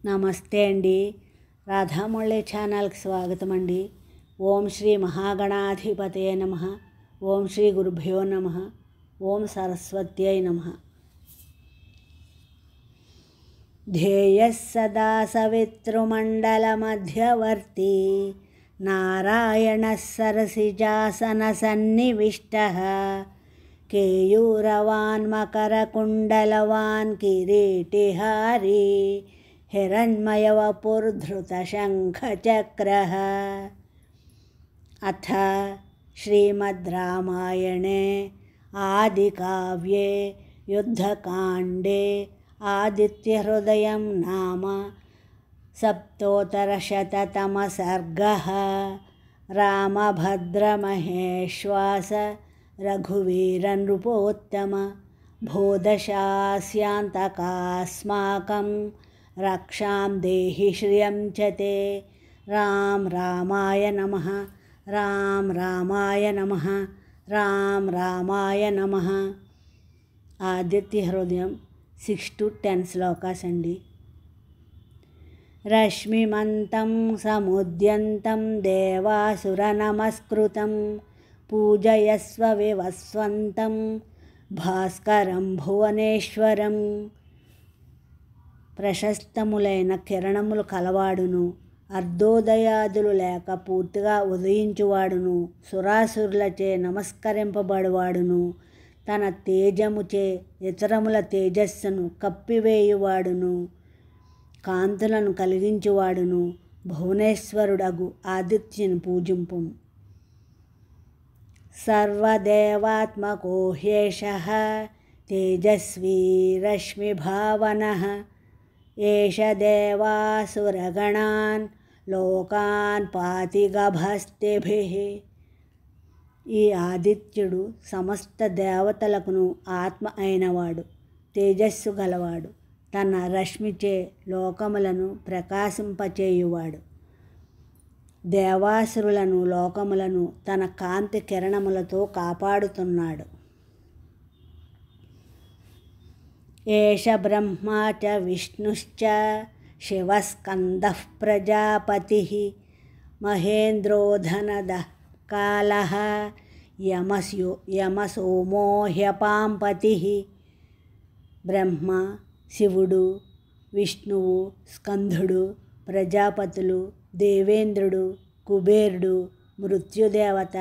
నమస్తే అండి. రాధామురళి ఛానల్కి స్వాగతం అండి. ఓం శ్రీ మహాగణాధిపతయే నమః. ఓం శ్రీ గురుభ్యో నమః. ఓం సరస్వత్యై నమః. ధ్యేయః సదా సవితృమండలమధ్యవర్తి నారాయణः సరసిజాసనసన్నివిష్టः కేయూరవాన్ మకరకుండలవాన్ కిరీటిహారీ हिरण्मयवपुर्धृतशङ्खचक्रः. अथ श्रीमद् रामायणे आदिकाव्ये युद्धकाण्डे आदित्यहृदयं नाम सप्तोत्तरशततमः सर्गः. रामभद्रमहेश्वास रघुवीरनृपोत्तम भूदशास्यान्तकास्माकं रक्षां देहि श्रियं च ते. राम रामाय नमः. राम रामाय नमः. राम रामाय नमः. ఆదిత్య హృదయం 6-10 శ్లోకాస్ అండి. రశ్మిమంతం సముద్యంతం దేవాసురనమస్కృతం పూజయస్వ వివస్వంతం భాస్కరం భువనేశ్వరం. ప్రశస్తములైన కిరణములు కలవాడును, అర్ధోదయాదులు లేక పూర్తిగా ఉదయించువాడును, సురాసురులచే నమస్కరింపబడువాడును, తన తేజముచే ఇతరముల తేజస్సును కప్పివేయువాడును, కాంతులను కలిగించువాడును, భువనేశ్వరుడగు ఆదిత్యుని పూజింపు. సర్వదేవాత్మకో హ్యేషః తేజస్వీ రశ్మిభావనః ఏష దేవాసురగణాన్ లోకాన్ పాతి గభస్తిభిః. ఈ ఆదిత్యుడు సమస్త దేవతలకును ఆత్మ అయినవాడు, తేజస్సు గలవాడు, తన రశ్మిచే లోకములను ప్రకాశింపచేయువాడు. దేవాసురులను లోకములను తన కాంతి కిరణములతో కాపాడుతున్నాడు. ఏష బ్రహ్మా చ విష్ణుశ్చ శివస్కందః ప్రజాపతిః మహేంద్రోధనదః కాలః యమసోమో హ్యపాంపతిః. బ్రహ్మ, శివుడు, విష్ణువు, స్కందుడు, ప్రజాపతులు, దేవేంద్రుడు, కుబేరుడు, మృత్యుదేవత,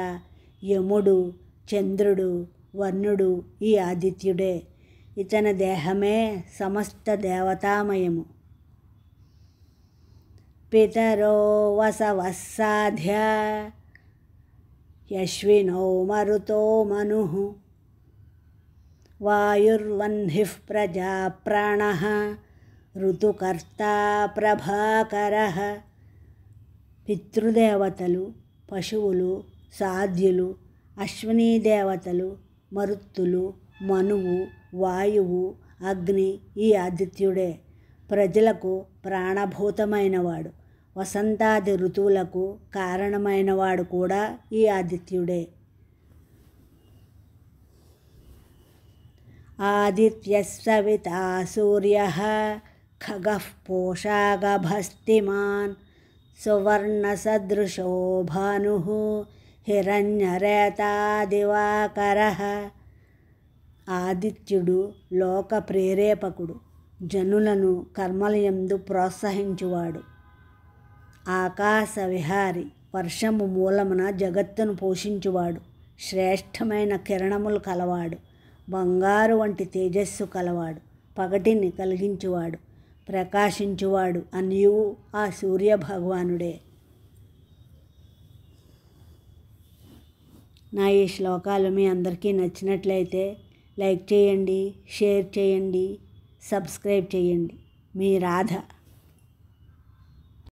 యముడు, చంద్రుడు, వర్ణుడు ఈ ఆదిత్యుడే. ఇతని దేహమే సమస్త దేవతామయము. పితరో వసవః సాధ్య యశ్వినో మరుతో మనుః వాయుర్వహ్నిః ప్రజాప్రాణః ఋతుకర్తా ప్రభాకరః. పితృదేవతలు, పశువులు, సాధ్యులు, అశ్వినీ దేవతలు, మరుత్తులు, మనువు, వాయువు, అగ్ని ఈ ఆదిత్యుడే. ప్రజలకు ప్రాణభూతమైనవాడు, వసంతాది ఋతువులకు కారణమైనవాడు కూడా ఈ ఆదిత్యుడే. ఆదిత్యః సవితా సూర్యః ఖగః పోషాగభస్తిమాన్ సువర్ణసదృశో భానుః హిరణ్యరేతా దివాకరః. ఆదిత్యుడు లోక ప్రేరేపకుడు, జనులను కర్మలయందు ప్రోత్సహించువాడు. ఆకాశ విహారి, వర్షము మూలమున జగత్తును పోషించువాడు. శ్రేష్టమైన కిరణములు కలవాడు, బంగారు వంటి తేజస్సు కలవాడు, పగటిని కలిగించువాడు, ప్రకాశించువాడు అనియు ఆ సూర్య భగవానుడే. నా ఈ శ్లోకాలు మీ అందరికీ నచ్చినట్లయితే లైక్ చేయండి, షేర్ చేయండి, సబ్స్క్రైబ్ చేయండి. మీ రాధ.